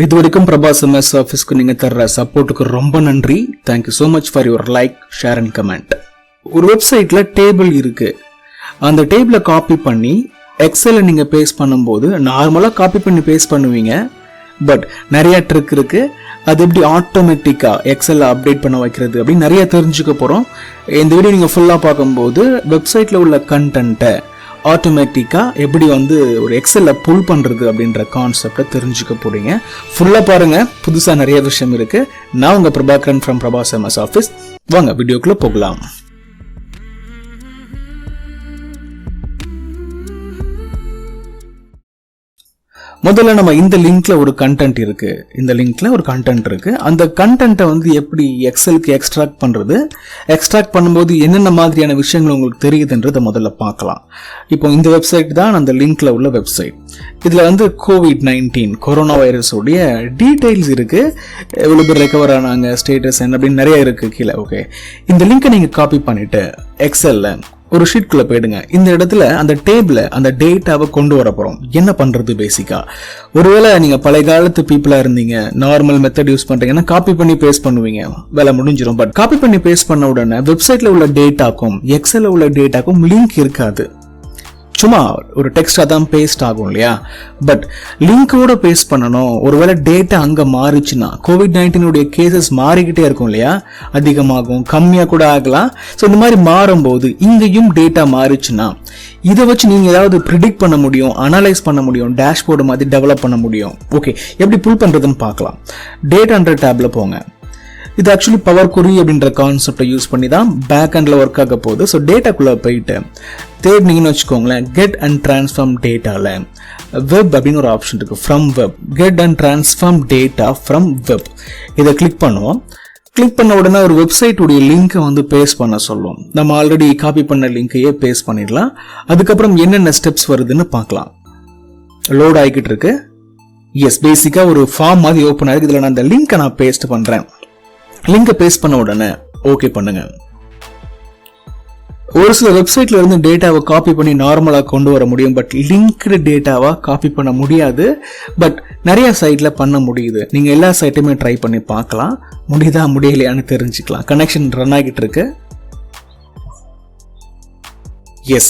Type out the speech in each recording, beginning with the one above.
இதுவரைக்கும் Prabas MSOffice நீங்க தர்ற சப்போர்ட்டுக்கு ரொம்ப நன்றி. Thank you so much for your like, share and comment. ஒரு வெப்சைட்ல டேபிள் இருக்கு. அந்த டேபிளை காப்பி பண்ணி எக்ஸல்ல நீங்க பேஸ்ட் பண்ணும்போது நார்மலா காப்பி பண்ணி பேஸ்ட் பண்ணுவீங்க. பட் நிறைய ட்ரிக் இருக்கு. அது எப்படி ஆட்டோமேட்டிக்கா எக்ஸல்ல அப்டேட் பண்ண வைக்கிறது அப்படின்னு நிறைய தெரிஞ்சுக்க போறோம். இந்த வீடியோ நீங்க ஃபுல்லா பார்க்கும்போது வெப்சைட்ல உள்ள கண்டென்ட்டை ஆட்டோமேட்டிக்கா எப்படி ஒரு எக்ஸல்ல புல் பண்றது அப்படின்ற கான்செப்டை தெரிஞ்சுக்க போறீங்க. ஃபுல்லா பாருங்க, புதுசா நிறைய விஷயம் இருக்கு. நான் உங்க பிரபாகரன் ஃப்ரம் Prabas MSOffice. வாங்க வீடியோக்குள்ள போகலாம். முதல்ல நம்ம இந்த லிங்க்ல ஒரு கண்டென்ட் இருக்கு. அந்த கண்டென்ட்டை எப்படி எக்ஸலுக்கு எக்ஸ்ட்ராக்ட் பண்றது, எக்ஸ்ட்ராக்ட் பண்ணும்போது என்னென்ன மாதிரியான விஷயங்கள் உங்களுக்கு தெரியுதுன்றதை முதல்ல பார்க்கலாம். இப்போ இந்த வெப்சைட் தான் அந்த லிங்க்ல உள்ள வெப்சைட். இதுல COVID-19 கொரோனா வைரஸோடைய டீடைல்ஸ் இருக்கு. எவ்வளவு பேர் ரெக்கவர் ஆனாங்க, ஸ்டேட்டஸ் என்ன அப்படின்னு நிறைய இருக்கு கீழே. ஓகே, இந்த லிங்கை நீங்க காப்பி பண்ணிட்டு எக்ஸல்ல ஒரு ஷீட்குள்ள போயிடுங்க. இந்த இடத்துல அந்த டேபிள அந்த டேட்டாவை கொண்டு வர போறோம். என்ன பண்றது பேசிக்கா, ஒருவேளை நீங்க பழைய காலத்து பீப்புளா இருந்தீங்க, நார்மல் மெத்தட் யூஸ் பண்றீங்கன்னா காப்பி பண்ணி பேஸ்ட் பண்ணுவீங்க, வேலை முடிஞ்சிடும். பட் காப்பி பண்ணி பேஸ்ட் பண்ண உடனே வெப்சைட்ல உள்ள டேட்டாக்கும் எக்ஸல்ல உள்ள டேட்டாக்கும் லிங்க் இருக்காது. சும்மா ஒரு டெக்ஸ்டா தான் பேஸ்ட் ஆகும் இல்லையா? பட் லிங்கோட பேஸ்ட் பண்ணணும். ஒருவேளை டேட்டா அங்க மாறிச்சுன்னா COVID-19 கேசஸ் மாறிக்கிட்டே இருக்கும் இல்லையா? அதிகமாகும், கம்மியா கூட ஆகலாம். ஸோ இந்த மாதிரி மாறும்போது இங்கேயும் டேட்டா மாறிச்சுன்னா இதை வச்சு நீங்க ஏதாவது ப்ரிடிக்ட் பண்ண முடியும், அனலைஸ் பண்ண முடியும், டேஷ்போர்டு மாதிரி டெவலப் பண்ண முடியும். ஓகே, எப்படி புல் பண்றதுன்னு பார்க்கலாம். டேட்டான்ற டேப்ல போங்க. இது ஆக்சுவலி பவர் குரி அப்படின்ற கான்செப்டை யூஸ் பண்ணி தான் பேக் ஹேண்ட்ல ஒர்க் ஆக போகுது. ஸோ டேட்டாக்குள்ள போயிட்டு தேடினீங்கன்னு வச்சுக்கோங்களேன், கெட் அண்ட் டிரான்ஸ்ஃபார்ம் டேட்டால வெப் அப்படின்னு ஒரு ஆப்ஷன் இருக்கு. From web, get and transform data from web. இதை கிளிக் பண்ணுவோம். கிளிக் பண்ண உடனே ஒரு வெப்சைட் உடைய லிங்கை பேஸ்ட் பண்ண சொல்லுவோம். நம்ம ஆல்ரெடி காப்பி பண்ண லிங்கையே பேஸ்ட் பண்ணிடலாம். அதுக்கப்புறம் என்னென்ன ஸ்டெப்ஸ் வருதுன்னு பார்க்கலாம். லோட் ஆகிக்கிட்டு இருக்கு. எஸ், பேசிக்கா ஒரு ஃபார்ம் மாதிரி ஓப்பன் ஆயிருக்கு. இதுல நான் அந்த லிங்கை நான் பேஸ்ட் பண்றேன். லிங்கை பேஸ்ட் பண்ண உடனே ஓகே பண்ணுங்க. ஒரு சில வெப்சைட்ல இருந்து டேட்டாவை காப்பி பண்ணி நார்மலா கொண்டு வர முடியும். பட் லிங்க்டு டேட்டாவா காப்பி பண்ண முடியாது. பட் நிறைய சைட்ல பண்ண முடியுது. நீங்க எல்லா சைட்டுமே ட்ரை பண்ணி பார்க்கலாம். முடியுதா முடியலையான்னு தெரிஞ்சுக்கலாம். கனெக்ஷன் ரன் ஆகிட்டு இருக்கு. எஸ்,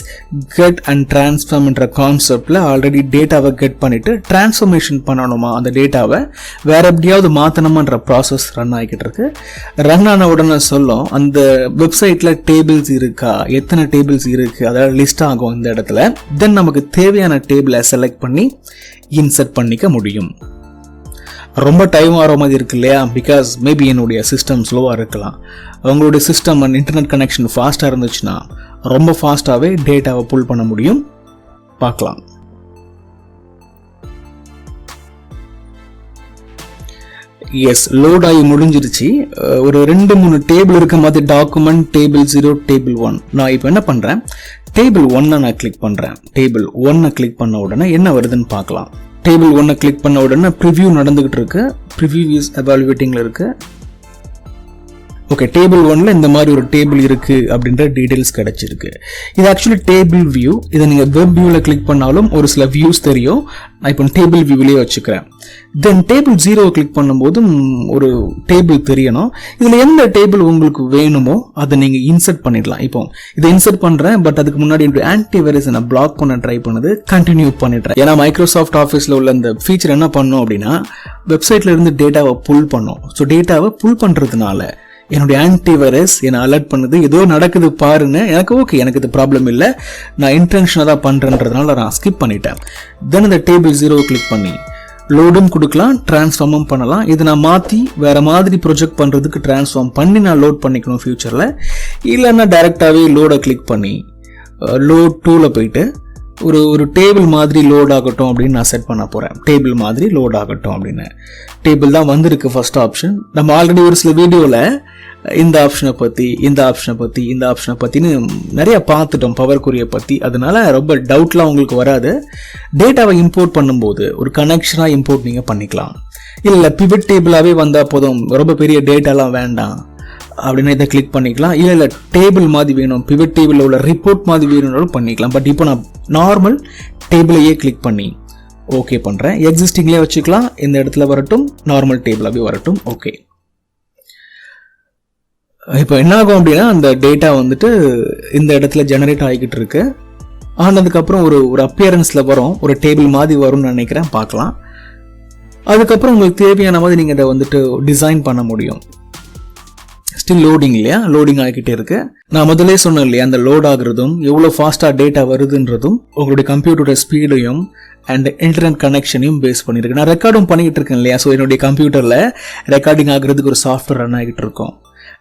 கெட் அண்ட் டிரான்ஸ்ஃபார்ம் என்ற கான்செப்ட்ல ஆல்ரெடி டேட்டாவை கெட் பண்ணிட்டு டிரான்ஸ்ஃபர்மேஷன் பண்ணணுமா, அந்த டேட்டாவை வேற எப்படியாவது மாத்தணுமான்ற ப்ராசஸ் ரன் ஆகிக்கிட்டு இருக்கு. ரன் ஆன உடனே சொல்லும் அந்த வெப்சைட்ல டேபிள்ஸ் இருக்கா, எத்தனை டேபிள்ஸ் இருக்கு, அதாவது லிஸ்ட் ஆகும் இந்த இடத்துல. தென் நமக்கு தேவையான டேபிளை செலக்ட் பண்ணி இன்சர்ட் பண்ணிக்க முடியும். ரொம்ப டைம் ஆகிற மாதிரி இருக்கு இல்லையா? பிகாஸ் மேபி என்னுடைய சிஸ்டம் ஸ்லோவா இருக்கலாம். உங்களுடைய சிஸ்டம் அண்ட் இன்டர்நெட் கனெக்ஷன் ஃபாஸ்டா இருந்துச்சுன்னா ரொம்ப ஃபாஸ்டாவே டேட்டாவை புல் பண்ண முடியும். பார்க்கலாம். எஸ், லோட் ஆகி முடிஞ்சிருச்சு. ஒரு 2-3 டேபிள் இருக்க மாதிரி டாக்குமெண்ட், டேபிள் 0, டேபிள் 1. நான் இப்போ என்ன பண்றேன், டேபிள் 1 நான் கிளிக் பண்றேன். டேபிள் 1 கிளிக் பண்ண உடனே என்ன வருதுன்னு பார்க்கலாம். டேபிள் 1 கிளிக் பண்ண உடனே ப்ரிவ்யூ நடந்துகிட்டு இருக்கு. ப்ரிவ்யூ இஸ் எவாலுவேட்டிங்ல இருக்கு. ஓகே, டேபிள் 1ல இந்த மாதிரி ஒரு டேபிள் இருக்கு அப்படின்ற டீடைல்ஸ் கிடைச்சிருக்கு. இது ஆக்சுவலி டேபிள் வியூ. இதை நீங்க வெப் வியூல கிளிக் பண்ணாலும் ஒரு சில வியூஸ் தெரியும். நான் இப்போ டேபிள் வியூலயே வச்சுக்கிறேன். தென் டேபிள் 0 கிளிக் பண்ணும்போதும் ஒரு டேபிள் தெரியணும். இதுல எந்த டேபிள் உங்களுக்கு வேணுமோ அதை நீங்க இன்சர்ட் பண்ணிடலாம். இப்போ இதை இன்சர்ட் பண்றேன். பட் அதுக்கு முன்னாடி ஆன்டி வைரஸ் நான் பிளாக் பண்ண ட்ரை பண்ணது கண்டினியூ பண்ணிடுறேன். ஏன்னா மைக்ரோசாஃப்ட் ஆஃபீஸ்ல உள்ள இந்த ஃபீச்சர் என்ன பண்ணும் அப்படின்னா வெப்சைட்ல இருந்து டேட்டாவை புல் பண்ணும். ஸோ டேட்டாவை புல் பண்றதுனால என்னுடைய ஆன்டி வைரஸ் என்னை அலர்ட் பண்ணுது, ஏதோ நடக்குது பாருன்னு. எனக்கு ஓகே, எனக்கு இது ப்ராப்ளம் இல்லை, நான் இன்டென்ஷனாக தான் பண்றேன்றதுனால நான் ஸ்கிப் பண்ணிட்டேன். தென் இந்த டேபிள் 0 கிளிக் பண்ணி லோடும் கொடுக்கலாம், டிரான்ஸ்ஃபார்மும் பண்ணலாம். இது நான் மாற்றி வேற மாதிரி ப்ரொஜெக்ட் பண்றதுக்கு டிரான்ஸ்ஃபார்ம் பண்ணி நான் லோட் பண்ணிக்கணும் ஃபியூச்சர்ல. இல்லைன்னா டைரக்டாவே லோடை கிளிக் பண்ணி லோட் 2ல போயிட்டு ஒரு டேபிள் மாதிரி லோட் ஆகட்டும் அப்படின்னு நான் செட் பண்ண போறேன். டேபிள் மாதிரி லோட் ஆகட்டும் அப்படின்னு. டேபிள் தான் வந்திருக்கு ஃபர்ஸ்ட் ஆப்ஷன். நம்ம ஆல்ரெடி ஒரு சில வீடியோல இந்த ஆப்ஷனை பத்தின்னு நிறைய பார்த்துட்டோம், பவர் குரியை பத்தி. அதனால ரொம்ப டவுட்லாம் உங்களுக்கு வராது. டேட்டாவை இம்போர்ட் பண்ணும்போது ஒரு கனெக்ஷனா இம்போர்ட் நீங்க பண்ணிக்கலாம். இல்ல பிவட் டேபிளாவே வந்தா போதும், ரொம்ப பெரிய டேட்டாலாம் வேண்டாம் அப்படின்னா இதை கிளிக் பண்ணிக்கலாம். இல்ல டேபிள் மாதிரி வேணும், பிவட் டேபிள் உள்ள ரிப்போர்ட் மாதிரி வேணும்னாலும் பண்ணிக்கலாம். பட் இப்போ நான் நார்மல் டேபிளையே கிளிக் பண்ணி ஓகே பண்ணுறேன். எக்ஸிஸ்டிங்லேயே வச்சுக்கலாம், இந்த இடத்துல வரட்டும், நார்மல் டேபிளாகவே வரட்டும். ஓகே. இப்போ என்ன ஆகும் அப்படின்னா அந்த டேட்டா வந்துட்டு இந்த இடத்துல ஜெனரேட் ஆகிக்கிட்டு இருக்கு. ஆனதுக்கப்புறம் ஒரு அப்பியரன்ஸில் வரும், ஒரு டேபிள் மாதிரி வரும்னு நினைக்கிறேன், பார்க்கலாம். அதுக்கப்புறம் உங்களுக்கு தேவையான மாதிரி நீங்கள் இதை வந்துட்டு டிசைன் பண்ண முடியும். ஸ்டில் லோடிங் இல்லையா, லோடிங் ஆகிக்கிட்டே இருக்கு. நான் முதலே சொன்னேன் இல்லையா, அந்த லோட் ஆகுறதும் எவ்வளோ ஃபாஸ்ட்டாக டேட்டா வருதுன்றதும் உங்களுடைய கம்ப்யூட்டரோட ஸ்பீடையும் அண்ட் இன்டர்நெட் கனெக்ஷனையும் பேஸ் பண்ணியிருக்கு. நான் ரெக்கார்டும் பண்ணிக்கிட்டு இருக்கேன் இல்லையா, ஸோ என்னுடைய கம்ப்யூட்டரில் ரெக்கார்டிங் ஆகுறதுக்கு ஒரு சாஃப்ட்வேர் ரன் ஆகிட்டு இருக்கும்.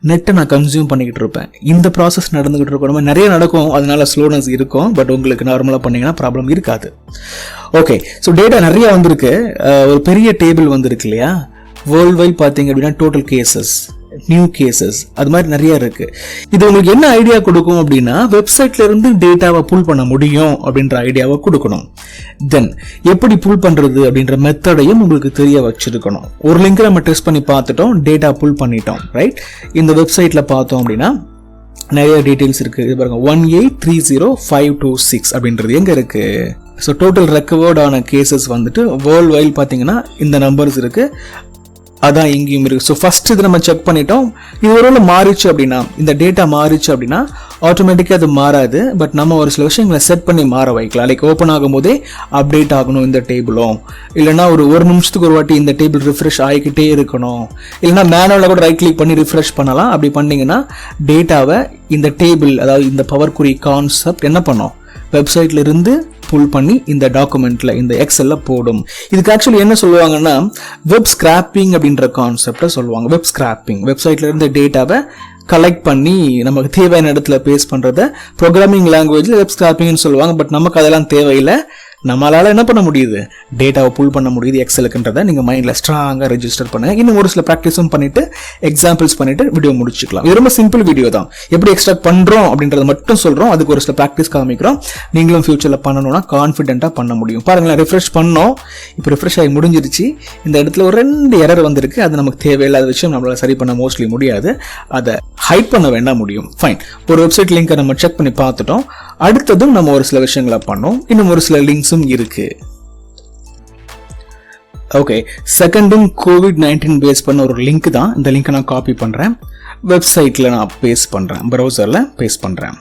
நெட்டை நான் கன்சியூம் பண்ணிக்கிட்டு இருப்பேன். இந்த ப்ராசஸ் நடந்துகிட்டு இருக்கும். நம்ம நிறைய நடக்கும், அதனால ஸ்லோனஸ் இருக்கும். பட் உங்களுக்கு நார்மலாக பண்ணிங்கன்னா ப்ராப்ளம் இருக்காது. ஓகே, ஸோ டேட்டா நிறைய வந்திருக்கு. ஒரு பெரிய டேபிள் வந்திருக்கு இல்லையா, வேர்ல்டு வைட் பார்த்தீங்க அப்படின்னா டோட்டல் கேசஸ், நியூ கேசஸ், அது மாதிரி நிறைய இருக்கு. இது உங்களுக்கு என்ன ஐடியா கொடுக்கும் அப்படின்னா, வெப்சைட்ல இருந்து டேட்டாவை புல் பண்ண முடியும் அப்படின்ற ஐடியாவை கொடுக்கணும். தென் எப்படி புல் பண்றது அப்படின்ற மெத்தடையும் உங்களுக்கு தெரிய வச்சிருக்கணும். ஒரு லிங்க் நம்ம டெஸ்ட் பண்ணி பார்த்துட்டோம், டேட்டா புல் பண்ணிட்டோம், ரைட். இந்த வெப்சைட்ல பார்த்தோம் அப்படின்னா நிறைய டீடைல்ஸ் இருக்கு. இது பாருங்க, 1830526 அப்படின்றது எங்க இருக்கு. ஸோ டோட்டல் ரெக்கவர்ட் ஆன கேசஸ் வந்துட்டு வேர்ல்டு வைட் பார்த்தீங்கன்னா இந்த நம்பர்ஸ் இருக்கு, அதான் இங்கேயும் இருக்கு. ஸோ ஃபர்ஸ்ட் இது நம்ம செக் பண்ணிட்டோம். இது ஒரு மாறிச்சு அப்படின்னா, இந்த டேட்டா மாறிச்சு அப்படின்னா ஆட்டோமேட்டிக்காக அது மாறாது. பட் நம்ம ஒரு சில விஷயங்களை செட் பண்ணி மாற வைக்கலாம். லைக் ஓப்பன் ஆகும் போதே அப்டேட் ஆகணும் இந்த டேபிளும், இல்லைனா ஒரு நிமிஷத்துக்கு ஒரு வாட்டி இந்த டேபிள் ரிஃப்ரெஷ் ஆகிக்கிட்டே இருக்கணும், இல்லைனா மேனுவலாக கூட ரைட் கிளிக் பண்ணி ரிஃப்ரெஷ் பண்ணலாம். அப்படி பண்ணிங்கன்னா டேட்டாவை இந்த டேபிள், அதாவது இந்த பவர் குரி கான்செப்ட் என்ன பண்ணோம், வெப்சைட்ல இருந்து புல் பண்ணி இந்த டாக்குமெண்ட்ல, இந்த எக்ஸல்ல போடும். இதுக்கு ஆக்சுவலி என்ன சொல்லுவாங்கன்னா வெப் ஸ்கிராப்பிங் அப்படின்ற கான்செப்டை சொல்லுவாங்க. வெப் ஸ்கிராப்பிங், வெப்சைட்ல இருந்து டேட்டாவை கலெக்ட் பண்ணி நமக்கு தேவையான இடத்துல பேஸ் பண்றத ப்ரோக்ராமிங் லாங்குவேஜ்ல வெப் ஸ்கிராப்பிங்னு சொல்லுவாங்க. பட் நமக்கு அதெல்லாம் தேவையில்லை. நம்மளால என்ன பண்ண முடியுது, டேட்டாவை புல் பண்ண முடியுது எக்ஸலுக்குன்றதை நீங்க மைண்ட்ல ஸ்ட்ராங்கா ரெஜிஸ்டர் பண்ணுங்க. இன்னும் ஒரு சில ப்ராக்டிஸும் பண்ணிட்டு எக்ஸாம்பிள்ஸ் பண்ணிட்டு வீடியோ முடிச்சுக்கலாம். இது ரொம்ப சிம்பிள் வீடியோ தான். எப்படி எக்ஸ்ட்ராக்ட் பண்றோம் அப்படின்றத மட்டும் சொல்றோம். அதுக்கு ஒரு சில ப்ராக்டிஸ் காமிக்கிறோம். நீங்களும் ஃபியூச்சர்ல பண்ணணும்னா கான்ஃபிடென்ட்டா பண்ண முடியும். பாருங்களேன், ரிஃப்ரெஷ் பண்ணோம், இப்போ ரிஃப்ரெஷ் ஆகி முடிஞ்சிருச்சு. இந்த இடத்துல ஒரு 2 எரர் வந்திருக்கு. அது நமக்கு தேவையில்லாத விஷயம், நம்மளால சரி பண்ண மோஸ்ட்லி முடியாது. அதை ஹைட் பண்ண வேண்டாம், முடியும், ஃபைன். ஒரு வெப்சைட் லிங்கை நம்ம செக் பண்ணி பார்த்துட்டோம். அடுத்ததும் நம்ம ஒரு சில விஷயங்களை பண்ணோம். இன்னும் ஒரு சில லிங்க்ஸும் இருக்கு. ஓகே, செகண்டும் COVID-19 பேஸ் பண்ண ஒரு லிங்க் தான். இந்த லிங்கை நான் காப்பி பண்றேன், வெப்சைட்ல நான் பேஸ்ட் பண்றேன், பிரவுசர்ல பேஸ்ட் பண்றேன்.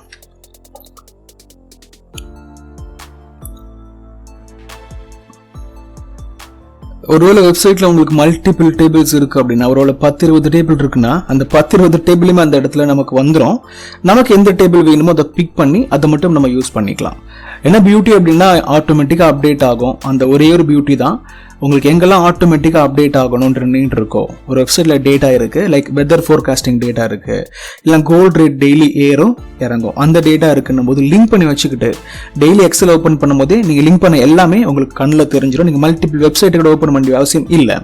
ஒருவேளை வெப்சைட்ல உங்களுக்கு மல்டிபிள் டேபிள்ஸ் இருக்கு அப்படின்னா, ஒருவேளை 10-20 டேபிள் இருக்குன்னா, அந்த 10-20 டேபிளுமே அந்த இடத்துல நமக்கு வந்துடும். நமக்கு எந்த டேபிள் வேணுமோ அதை பிக் பண்ணி அதை மட்டும் நம்ம யூஸ் பண்ணிக்கலாம். என்ன பியூட்டி அப்படின்னா, ஆட்டோமேட்டிக்கா அப்டேட் ஆகும். அந்த ஒரே ஒரு பியூட்டி தான். உங்களுக்கு எங்கெல்லாம் ஆட்டோமேட்டிக்கா அப்டேட் ஆகணும்ன்ற நீட் இருக்கோ, ஒரு வெப்சைட்ல டேட்டா இருக்கு, லைக் வெதர் ஃபோர்காஸ்டிங் டேட்டா இருக்கு, இல்லை கோல்ட் ரேட் டெய்லி ஏறும் இறங்கும், அந்த டேட்டா இருக்குன்னும் போது லிங்க் பண்ணி வச்சுக்கிட்டு டெய்லி எக்ஸல் ஓப்பன் பண்ணும் போதே நீங்க லிங்க் பண்ண எல்லாமே உங்களுக்கு கண்ணில் தெரிஞ்சிடும். நீங்க மல்டிபிள் வெப்சைட் கூட ஓப்பன் பண்ண வேண்டிய அவசியம் இல்லை.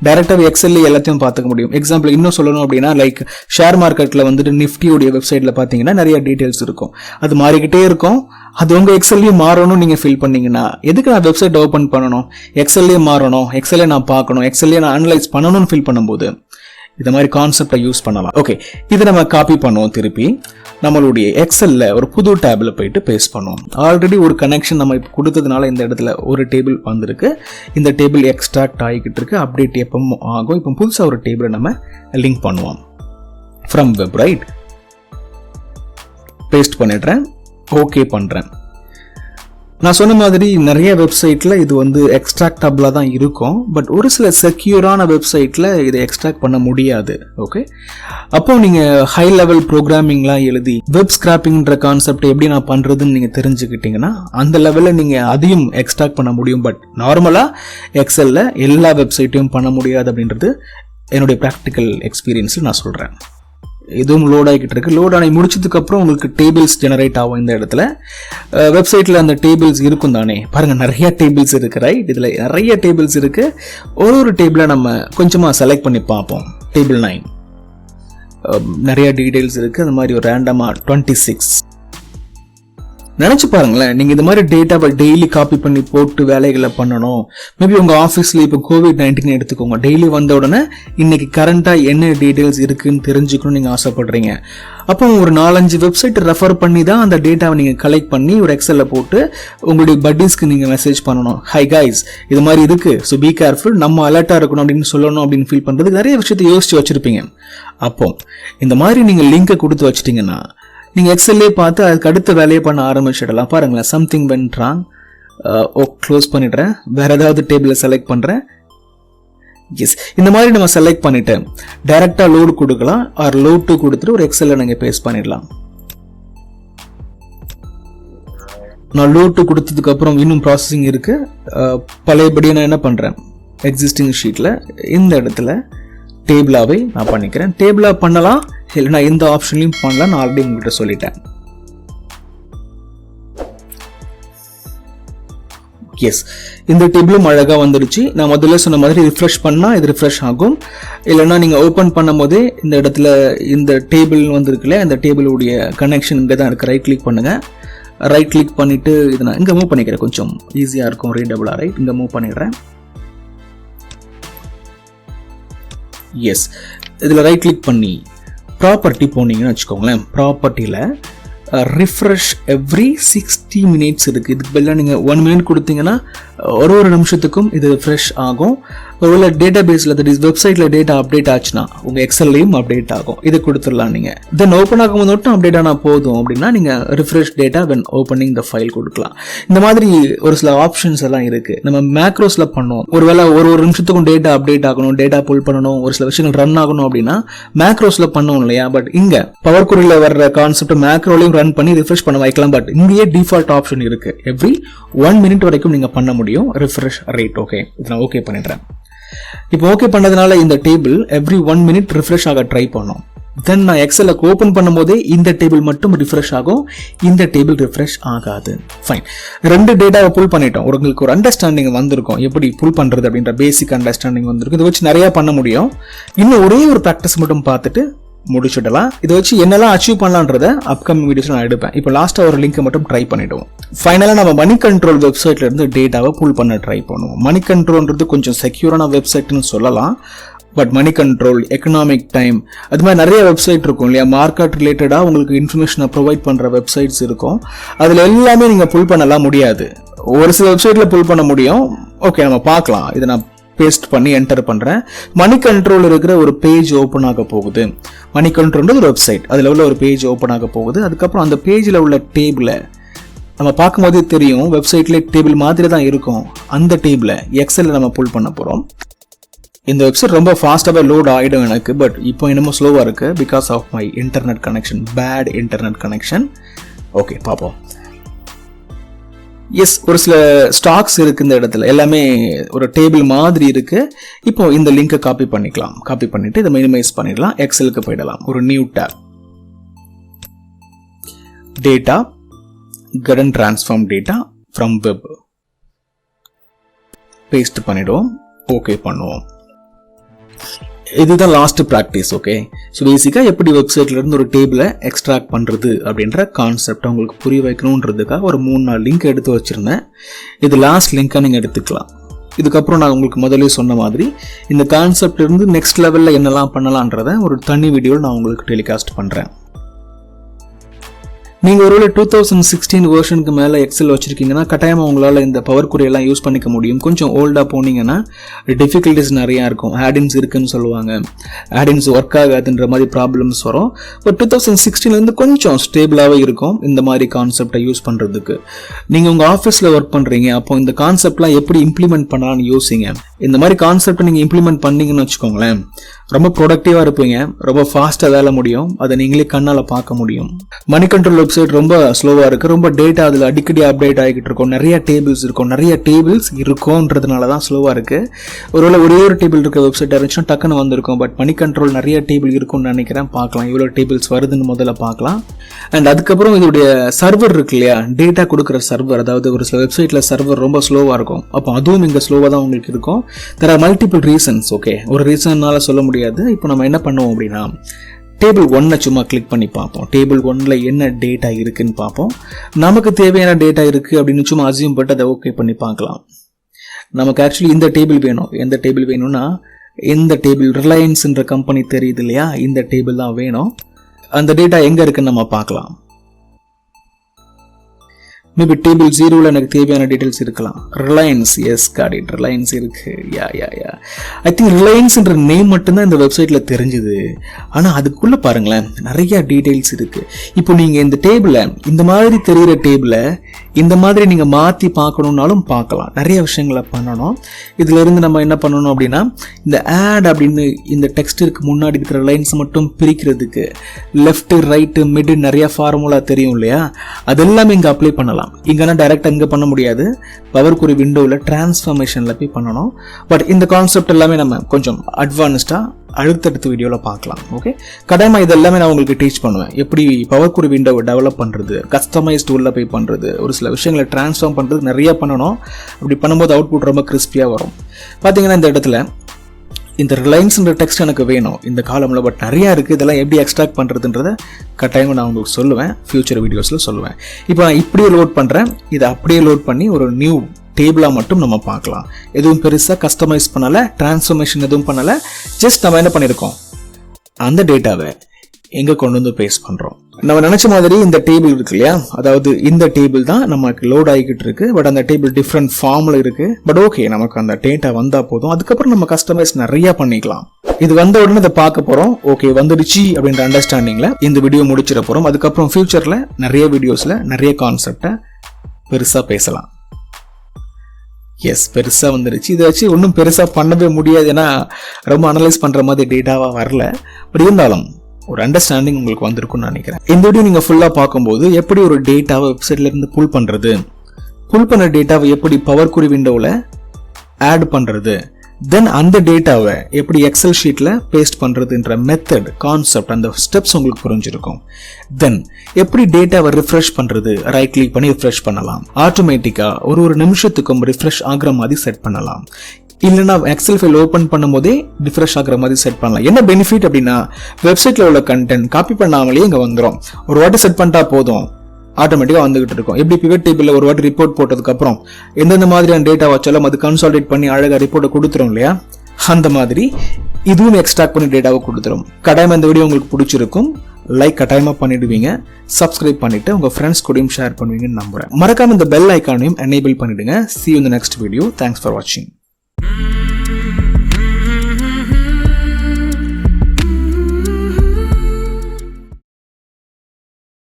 டைரக்டாக எக்ஸல்ல எல்லாத்தையும் பார்த்துக்க முடியும். எக்ஸாம்பிள் இன்னும் சொல்லணும் அப்படின்னா, லைக் ஷேர் மார்க்கெட்ல வந்துட்டு நிஃப்டியோடைய வெப்சைட்ல பார்த்தீங்கன்னா நிறைய டீடைல்ஸ் இருக்கும். அது மாறிக்கிட்டே இருக்கும். அது உங்க எக்ஸல்லையும் மாறணும். நீங்க ஃபில் பண்ணீங்கன்னா எதுக்கு நான் வெப்சைட் ஓப்பன் பண்ணணும், எக்ஸல்லே மாறணும், எக்ஸல்லே நான் பார்க்கணும், எக்ஸல்லே நான் அனலைஸ் பண்ணணும்னு ஃபில் பண்ணும்போது இந்த மாதிரி கான்செப்டை யூஸ் பண்ணலாம். ஓகே, இதை நம்ம காப்பி பண்ணுவோம். திருப்பி நம்மளுடைய எக்ஸல்ல ஒரு புது டேபிள் போயிட்டு பேஸ்ட் பண்ணுவோம். ஆல்ரெடி ஒரு கனெக்ஷன் நம்ம இப்போ கொடுத்ததுனால இந்த இடத்துல ஒரு டேபிள் வந்திருக்கு. இந்த டேபிள் எக்ஸ்ட்ராக்ட் ஆகிக்கிட்டு இருக்கு. அப்டேட் எப்பவும் ஆகும். இப்போ புதுசாக ஒரு டேபிளை நம்ம லிங்க் பண்ணுவோம். ஃப்ரம் வெப், ரைட், பேஸ்ட் பண்ணிடுறேன், ஓகே பண்றேன். நான் சொன்ன மாதிரி நிறைய வெப்சைட்ல இது வந்து எக்ஸ்ட்ராக்டபிளா தான் இருக்கும். பட் ஒரு சில செக்யூரான வெப்சைட்ல இதை எக்ஸ்ட்ராக்ட் பண்ண முடியாது. ஓகே, அப்போ நீங்க ஹை லெவல் ப்ரோக்ராமிங்லாம் எழுதி வெப் ஸ்கிராப்பிங்ன்ற கான்செப்ட் எப்படி நான் பண்றதுன்னு நீங்க தெரிஞ்சுக்கிட்டீங்கன்னா அந்த லெவல்ல நீங்க அதையும் எக்ஸ்ட்ராக்ட் பண்ண முடியும். பட் நார்மலா எக்ஸல்ல எல்லா வெப்சைட்டையும் பண்ண முடியாது அப்படின்றது என்னுடைய ப்ராக்டிக்கல் எக்ஸ்பீரியன்ஸ்ல நான் சொல்றேன். இதுவும் லோட் ஆகிக்கிட்டு இருக்கு. லோட் ஆகி முடிச்சதுக்கு அப்புறம் உங்களுக்கு டேபிள்ஸ் ஜெனரேட் ஆகும். இந்த இடத்துல வெப்சைட்ல அந்த டேபிள்ஸ் இருக்கும் தானே, பாருங்க நிறைய டேபிள்ஸ் இருக்கு, ரைட். இதுல நிறைய டேபிள்ஸ் இருக்கு. ஒரு டேபிளை நம்ம கொஞ்சமா செலக்ட் பண்ணி பார்ப்போம். டேபிள் 9 நிறைய டீடைல்ஸ் இருக்கு. அந்த மாதிரி ஒரு ரேண்டமா 26 நினச்சி பாருங்களேன், நீங்கள் இந்த மாதிரி டேட்டாவை டெய்லி காப்பி பண்ணி போட்டு வேலைகளை பண்ணணும். மேபி உங்கள் ஆஃபீஸில் இப்போ COVID-19 எடுத்துக்கோங்க, டெய்லி வந்த உடனே இன்னைக்கு கரண்ட்டாக என்ன டீட்டெயில்ஸ் இருக்குன்னு தெரிஞ்சுக்கணும்னு நீங்கள் ஆசைப்படுறீங்க. அப்போ ஒரு 4-5 வெப்சைட் ரெஃபர் பண்ணி தான் அந்த டேட்டாவை நீங்கள் கலெக்ட் பண்ணி ஒரு எக்ஸலில் போட்டு உங்களுடைய பட்டீஸ்க்கு நீங்கள் மெசேஜ் பண்ணணும். ஹை கைஸ், இது மாதிரி இருக்குது, ஸோ பி கேர்ஃபுல், நம்ம அலர்ட்டாக இருக்கணும் அப்படின்னு சொல்லணும் அப்படின்னு ஃபீல் பண்ணுறதுக்கு நிறைய விஷயத்தை யோசிச்சு வச்சுருப்பீங்க. அப்போ இந்த மாதிரி நீங்கள் லிங்கை கொடுத்து வச்சிட்டிங்கன்னா நீங்கள் எக்ஸல்லே பார்த்து அதுக்கு அடுத்த வேலையை பண்ண ஆரம்பிச்சிடலாம். பாருங்களேன், சம்திங் வென்ட் ராங், க்ளோஸ் பண்ணிடுறேன், வேற ஏதாவது டேபிளை செலக்ட் பண்ணுறேன். எஸ், இந்த மாதிரி நம்ம செலக்ட் பண்ணிட்டு டைரெக்டாக லோடு கொடுக்கலாம், ஆர் லோட் டு கொடுத்துட்டு ஒரு எக்ஸலில் நீங்கள் பேஸ்ட் பண்ணிடலாம். நான் லோட் டு கொடுத்ததுக்கு அப்புறம் இன்னும் ப்ராசஸிங் இருக்குது. பழையபடி நான் என்ன பண்ணுறேன், எக்ஸிஸ்டிங் ஷீட்டில் இந்த இடத்துல டேபிளாகவே நான் பண்ணிக்கிறேன். டேபிளாக பண்ணலாம், இல்லைனா இந்த ஆப்ஷன்லையும் பண்ணலாம். நான் ஆல்ரெடி உங்கள்கிட்ட சொல்லிட்டேன். எஸ், இந்த டேபிளும் அழகாக வந்துடுச்சு. நான் முதல்ல சொன்ன மாதிரி ரிஃப்ரெஷ் பண்ணால் இது ரிஃப்ரெஷ் ஆகும். இல்லைனா நீங்கள் ஓப்பன் பண்ணும் போதே இந்த இடத்துல இந்த டேபிள் வந்துருக்குல்ல, இந்த டேபிளுடைய கனெக்ஷன் இங்கே தான் இருக்குது. ரைட் கிளிக் பண்ணுங்கள். ரைட் கிளிக் பண்ணிவிட்டு இதை நான் இங்கே மூவ் பண்ணிக்கிறேன், கொஞ்சம் ஈஸியாக இருக்கும் ரீடபிளாக. ரைட், இங்கே மூவ் பண்ணிடுறேன். எஸ், இதில் ரைட் கிளிக் பண்ணி ப்ராப்பர்ட்டி போனீங்கன்னு வச்சுக்கோங்களேன். ப்ராப்பர்ட்டியில் ரிஃப்ரெஷ் எவ்ரி 60 minutes இருக்குது. இதுக்கு பதிலாக நீங்கள் 1 minute கொடுத்தீங்கன்னா ஒரு நிமிஷத்துக்கும் இது ரிஃப்ரெஷ் ஆகும். ஒருவேளை டேட்டா பேஸில், தட் இஸ் வெப்சைட்டில் டேட்டா அப்டேட் ஆச்சுன்னா உங்கள் எக்ஸல்லையும் அப்டேட் ஆகும். இதை கொடுத்துடலாம். நீங்கள் தென் ஓப்பன் ஆகும்போது மட்டும் அப்டேட் ஆனால் போதும் அப்படின்னா நீங்கள் refresh data when opening the file கொடுக்கலாம். இந்த மாதிரி ஒரு சில ஆப்ஷன்ஸ் எல்லாம் இருக்குது. நம்ம மேக்ரோஸில் பண்ணுவோம். ஒருவேளை ஒரு நிமிஷத்துக்கும் டேட்டா அப்டேட் ஆகணும், டேட்டா புல் பண்ணணும், ஒரு சில விஷயங்கள் ரன் ஆகணும் அப்படின்னா மேக்ரோஸில் பண்ணுவோம் இல்லையா. பட் இங்கே பவர் குரியில் வர்ற கான்செப்ட் மேக்ரோலையும் ரன் பண்ணி ரிஃப்ரெஷ் பண்ண வைக்கலாம். பட் இங்கேயே டிஃபால்ட் ஆப்ஷன் இருக்குது. எவ்ரி 1 minute வரைக்கும் நீங்கள் பண்ண முடியும் ரிஃப்ரெஷ் ரேட். ஓகே, இது நான் ஓகே பண்ணிடுறேன். இப்போ ஓகே பண்ணதுனால இந்த டேபிள் எவ்ரி 1 minute ரிஃப்ரெஷ் ஆக ட்ரை பண்ணோம். தென் நான் எக்ஸலை ஓப்பன் பண்ணும் போதே இந்த டேபிள் மட்டும் ரிஃப்ரெஷ் ஆகும், இந்த டேபிள் ரிஃப்ரெஷ் ஆகாது. ஃபைன், 2 டேட்டாவை புல் பண்ணிட்டோம். உங்களுக்கு ஒரு அண்டர்ஸ்டாண்டிங் வந்திருக்கும், எப்படி புல் பண்ணுறது அப்படின்ற பேசிக் அண்டர்ஸ்டாண்டிங் வந்திருக்கும். இதை வச்சு நிறையா பண்ண முடியும். இன்னும் ஒரே ஒரு ப்ராக்டிஸ் மட்டும் பார்த்துட்டு முடிச்சுடலாம். இதை வச்சு என்னெல்லாம் அச்சீவ் பண்ணலான்றத அப்கமிங் வீடியோஸ் நான் எடுப்பேன். இப்போ லாஸ்ட்டாக ஒரு லிங்கை மட்டும் ட்ரை பண்ணிவிடுவோம். ஃபைனலாக நம்ம மணி கண்ட்ரோல் வெப்சைட்ல இருந்து டேட்டாவை புல் பண்ண ட்ரை பண்ணுவோம். மணி கண்ட்ரோல்ன்றது கொஞ்சம் செக்யூரான வெப்சைட்னு சொல்லலாம். But Moneycontrol, economic time, அது மாதிரி நிறைய வெப்சைட் இருக்கும் இல்லையா. மார்க்கெட் ரிலேட்டடாக உங்களுக்கு இன்ஃபர்மேஷனை ப்ரொவைட் பண்ணுற வெப்சைட்ஸ் இருக்கும். அதில் எல்லாமே நீங்கள் புல் பண்ணலாம் முடியாது. ஒரு சில வெப்சைட்டில் புல் பண்ண முடியும். ஓகே, நம்ம பார்க்கலாம். இதை நான் பேஸ்ட் பண்ணி என்டர் பண்ணுறேன். மணி கண்ட்ரோல் இருக்கிற ஒரு பேஜ் ஓப்பன் ஆக போகுது. மணி கண்ட்ரோல்ன்றது ஒரு வெப்சைட், அதில் உள்ள ஒரு பேஜ் ஓப்பன் ஆக போகுது. அதுக்கப்புறம் அந்த பேஜில் உள்ள டேபிளை நம்ம பார்க்கும்போதே தெரியும், வெப்சைட்ல டேபிள் மாதிரி தான் இருக்கும். அந்த டேபிளை எக்ஸலில் நம்ம புல் பண்ண போகிறோம். இந்த வெப்சைட் ரொம்ப ஃபாஸ்ட்டாகவே லோட் ஆகிடும் எனக்கு. பட் இப்போ என்னமோ ஸ்லோவாக இருக்குது because of my internet connection, bad internet connection. Okay, பார்ப்போம். எஸ், ஒரு சில ஸ்டாக்ஸ் இருக்குது இந்த இடத்துல, எல்லாமே ஒரு டேபிள் மாதிரி இருக்குது. இப்போ இந்த லிங்கை காப்பி பண்ணிக்கலாம். காப்பி பண்ணிவிட்டு இதை மினிமைஸ் பண்ணிடலாம். எக்ஸலுக்கு போயிடலாம். ஒரு new tab, data, get and transform data from web. Paste பண்ணிடுவோம். ஓகே பண்ணுவோம். இதுதான் லாஸ்ட் ப்ராக்டிஸ். ஓகே, ஸோ பேசிக்காக எப்படி வெப்சைட்ல இருந்து ஒரு டேபிளை எக்ஸ்ட்ராக்ட் பண்ணுறது அப்படின்ற கான்செப்ட் உங்களுக்கு புரிய வைக்கணுன்றதுக்காக ஒரு 3-4 லிங்க் எடுத்து வச்சுருந்தேன். இது லாஸ்ட் லிங்காக நீங்கள் எடுத்துக்கலாம். இதுக்கப்புறம் நான் உங்களுக்கு முதலே சொன்ன மாதிரி இந்த கான்செப்ட் இருந்து நெக்ஸ்ட் லெவலில் என்னெல்லாம் பண்ணலான்றதை ஒரு தனி வீடியோவில் நான் உங்களுக்கு டெலிகாஸ்ட் பண்ணுறேன். நீங்கள் ஒருவேளை 2016 வெர்ஷனுக்கு மேலே எக்ஸல் வச்சுருக்கீங்கன்னா கட்டாயமாக உங்களால் இந்த பவர் குரியெல்லாம் யூஸ் பண்ணிக்க முடியும். கொஞ்சம் ஓல்டாக போனீங்கன்னா டிஃபிகல்ட்டிஸ் நிறையா இருக்கும். ஆடின்ஸ் இருக்குன்னு சொல்லுவாங்க, ஆடின்ஸ் ஒர்க் ஆகாதுன்ற மாதிரி ப்ராப்ளம்ஸ் வரும். பட் 2016 கொஞ்சம் ஸ்டேபிளாகவே இருக்கும் இந்த மாதிரி கான்செப்டை யூஸ் பண்ணுறதுக்கு. நீங்கள் உங்கள் ஆஃபீஸில் ஒர்க் பண்ணுறீங்க, அப்போ இந்த கான்செப்ட்லாம் எப்படி இம்ப்ளிமெண்ட் பண்ணலாம்னு யோசிங்க. இந்த மாதிரி கான்செப்டை நீங்கள் இம்ப்ளிமெண்ட் பண்ணீங்கன்னு வச்சுக்கோங்களேன், ரொம்ப ப்ரொடக்டிவாக இருப்பீங்க, ரொம்ப ஃபாஸ்ட்டாக வேலை முடியும், அதை நீங்களே கண்ணால் பார்க்க முடியும். மணி கண்ட்ரோல் வெப்சைட் ரொம்ப ஸ்லோவாக இருக்குது, ரொம்ப டேட்டா அதில் அடிக்கடி அப்டேட் ஆகிக்கிட்டு இருக்கும், நிறைய டேபிள்ஸ் இருக்கும்ன்றதுனால தான் ஸ்லோவாக இருக்குது. ஒருவேளை ஒரே ஒரு டேபிள் இருக்க வெப்சைட் இருந்துச்சுன்னா டக்குன்னு வந்திருக்கும். பட் மணி கண்ட்ரோல் நிறைய டேபிள் இருக்கும்னு நினைக்கிறேன். பார்க்கலாம் இவ்வளோ டேபிள்ஸ் வருதுன்னு முதல்ல பார்க்கலாம். அண்ட் அதுக்கப்புறம் இதோடைய சர்வர் இருக்கு இல்லையா, டேட்டா கொடுக்குற சர்வர், அதாவது ஒரு சில வெப்சைட்டில் சர்வர் ரொம்ப ஸ்லோவாக இருக்கும். அப்போ அதுவும் இங்கே ஸ்லோவாக தான் உங்களுக்கு இருக்கும். There are multiple reasons. Okay, ஒரு ரீசன்னால சொல்ல முடியாது. இப்போ நம்ம என்ன பண்ணுவோம் அப்படின்னா, டேட்டா கொடுக்குற சர்வர் ரொம்ப ஸ்லோவாக இருக்குது, டேபிள் 1 சும்மா கிளிக் பண்ணி பார்ப்போம். டேபிள் 1ல என்ன டேட்டா இருக்குன்னு பார்ப்போம். நமக்கு தேவையான டேட்டா இருக்கு அப்படின்னு சும்மா அசியூம் பண்ணிட்டு அதை ஓகே பண்ணி பார்க்கலாம். நமக்கு ஆக்சுவலி இந்த டேபிள் வேணும். எந்த டேபிள் வேணும்னா இந்த டேபிள் ரிலையன்ஸ்ன்ற கம்பெனி தெரியுது இல்லையா, இந்த டேபிள் தான் வேணும். அந்த டேட்டா எங்க இருக்குன்னு நம்ம பார்க்கலாம். மேபி டேபிள் 0ல எனக்கு தேவையான டீடைல்ஸ் இருக்கலாம். Reliance, yes got it, Reliance இருக்கு. யா ஐ திங்க் ரிலையன்ஸ்ன்ற நேம் மட்டும்தான் இந்த வெப்சைட்ல தெரிஞ்சுது. ஆனா அதுக்குள்ள பாருங்களேன் நிறைய டீடைல்ஸ் இருக்கு. இப்போ நீங்க இந்த டேபிள இந்த மாதிரி தெரிகிற டேபிள இந்த மாதிரி நீங்க மாத்தி பார்க்கணும்னாலும் பார்க்கலாம். நிறைய விஷயங்களை பண்ணணும். இதுல இருந்து நம்ம என்ன பண்ணணும் அப்படின்னா இந்த ஆட் அப்படின்னு இந்த டெக்ஸ்டுக்கு முன்னாடி இருக்கிற லைன்ஸ் மட்டும் பிரிக்கிறதுக்கு லெஃப்ட் ரைட்டு மிட் நிறைய ஃபார்முலா தெரியும் இல்லையா, அதெல்லாம் இங்க அப்ளை பண்ணலாம். இங்கன்னா டைரக்டா இங்க பண்ண முடியாது. பவர் குரி விண்டோவில் டிரான்ஸ்ஃபர்மேஷன்ல போய் பண்ணணும். பட் இந்த கான்செப்ட் எல்லாமே நம்ம கொஞ்சம் அட்வான்ஸ்டா அடுத்தடுத்த வீடியோவில் பார்க்கலாம். ஓகே, கட்டாயமா இதெல்லாமே நான் உங்களுக்கு டீச் பண்ணுவேன். எப்படி பவர் குரி விண்டோவை டெவலப் பண்றது, கஸ்டமைஸ் டூல்ல போய் பண்றது, ஒரு சில விஷயங்களை டிரான்ஸ்ஃபார்ம் பண்றது நிறைய பண்ணணும். அப்படி பண்ணும்போது அவுட்புட் ரொம்ப கிறிஸ்பியா வரும். பாத்தீங்கன்னா இந்த இடத்துல இந்த ரிலையன்ஸ்ன்ற டெக்ஸ்ட் எனக்கு வேணும் இந்த காலம்ல. பட் நிறைய இருக்கு. இதெல்லாம் எப்படி எக்ஸ்ட்ராக்ட் பண்றதுன்றத கட்டாயமா நான் உங்களுக்கு சொல்லுவேன், ஃபியூச்சர் வீடியோஸ்ல சொல்லுவேன். இப்போ நான் இப்படியே லோட் பண்றேன். இதை அப்படியே லோட் பண்ணி ஒரு நியூ டேபிளா மட்டும் நம்ம பார்க்கலாம். எதுவும் பெருசா கஸ்டமைஸ் பண்ணல, டிரான்ஸ்ஃபர்மேஷன் எதுவும் பண்ணல. ஜஸ்ட் நம்ம என்ன பண்ணிருக்கோம், அந்த டேட்டாவை எங்க கொண்டு வந்து பேஸ்ட் பண்றோம். நம்ம நினைச்ச மாதிரி இந்த டேபிள் இருக்கு இல்லையா, அதாவது இந்த டேபிள் தான் நமக்கு லோட் ஆகிக்கிட்டு இருக்கு. பட் அந்த டேபிள் டிஃப்ரெண்ட் ஃபார்ம்ல இருக்கு. பட் ஓகே, நமக்கு அந்த டேட்டா வந்தா போதும். அதுக்கப்புறம் நம்ம கஸ்டமைஸ் நிறைய பண்ணிக்கலாம். இது வந்த உடனே இதை பார்க்க போறோம். ஓகே வந்துடுச்சு அப்படின்ற அண்டர்ஸ்டாண்டிங்ல இந்த வீடியோ முடிச்சிட போறோம். அதுக்கப்புறம் ஃபியூச்சர்ல நிறைய வீடியோஸ்ல நிறைய கான்செப்டை பெருசா பேசலாம். எஸ், பெருசா வந்துருச்சு. இதை வச்சு ஒன்றும் பெருசா பண்ணவே முடியாது, ஏன்னா ரொம்ப அனலைஸ் பண்ற மாதிரி டேட்டாவா வரல. பட் இருந்தாலும் ஒரு அண்டர்ஸ்டாண்டிங் உங்களுக்கு வந்திருக்கும்னு நினைக்கிறேன். இந்த வீடியோ நீங்க ஃபுல்லா பார்க்கும்போது எப்படி ஒரு டேட்டாவை வெப்சைட்ல இருந்து புல் பண்றது, புல் பண்ண டேட்டாவை எப்படி பவர் குரி விண்டோவில் ஆட் பண்றது, தென் அந்த டேட்டாவை எப்படி எக்ஸல் ஷீட்ல பேஸ்ட் பண்றதுன்ற மெத்தட், கான்செப்ட், அந்த ஸ்டெப்ஸ் உங்களுக்கு புரிஞ்சிருக்கும். தென் எப்படி டேட்டாவை ரிஃப்ரெஷ் பண்றது, ரைட் கிளிக் பண்ணி ரிஃப்ரெஷ் பண்ணலாம். ஆட்டோமேட்டிக்கா ஒரு நிமிஷத்துக்கும் ரிஃப்ரெஷ் ஆகிற மாதிரி செட் பண்ணலாம். இல்லைன்னா எக்ஸல் ஃபைல் ஓப்பன் பண்ணும் போதே ரிஃப்ரெஷ் ஆகிற மாதிரி செட் பண்ணலாம். என்ன பெனிஃபிட் அப்படின்னா வெப்சைட்ல உள்ள கண்டென்ட் காப்பி பண்ணாமலே இங்க வந்துடும். ஒரு வாட்டி செட் பண்ணிட்டா போதும், ஆட்டோமேட்டிக்கா வந்துகிட்டு இருக்கும். எப்படி பிவட் டேபிள்ல ஒரு வாட்டி ரிப்போர்ட் போட்டதுக்கு அப்புறம் எந்தெந்த மாதிரியான டேட்டா வச்சாலும் அது கன்சாலிடேட் பண்ணி அழகா ரிப்போர்ட்டை கொடுத்துரும் இல்லையா, அந்த மாதிரி இதுவும் எக்ஸ்ட்ராக்ட் பண்ணி டேட்டாவை கொடுத்துரும். கட்டாயமா இந்த வீடியோ உங்களுக்கு பிடிச்சிருக்கும். லைக் கட்டாயமா பண்ணிடுவீங்க, சப்ஸ்கிரைப் பண்ணிட்டு உங்க ஃப்ரெண்ட்ஸ் கூடயும் ஷேர் பண்ணுவீங்கன்னு நம்புறேன். மறக்காம இந்த பெல் ஐக்கானையும் எனேபிள் பண்ணிடுங்க. See you in the next video. Thanks for watching.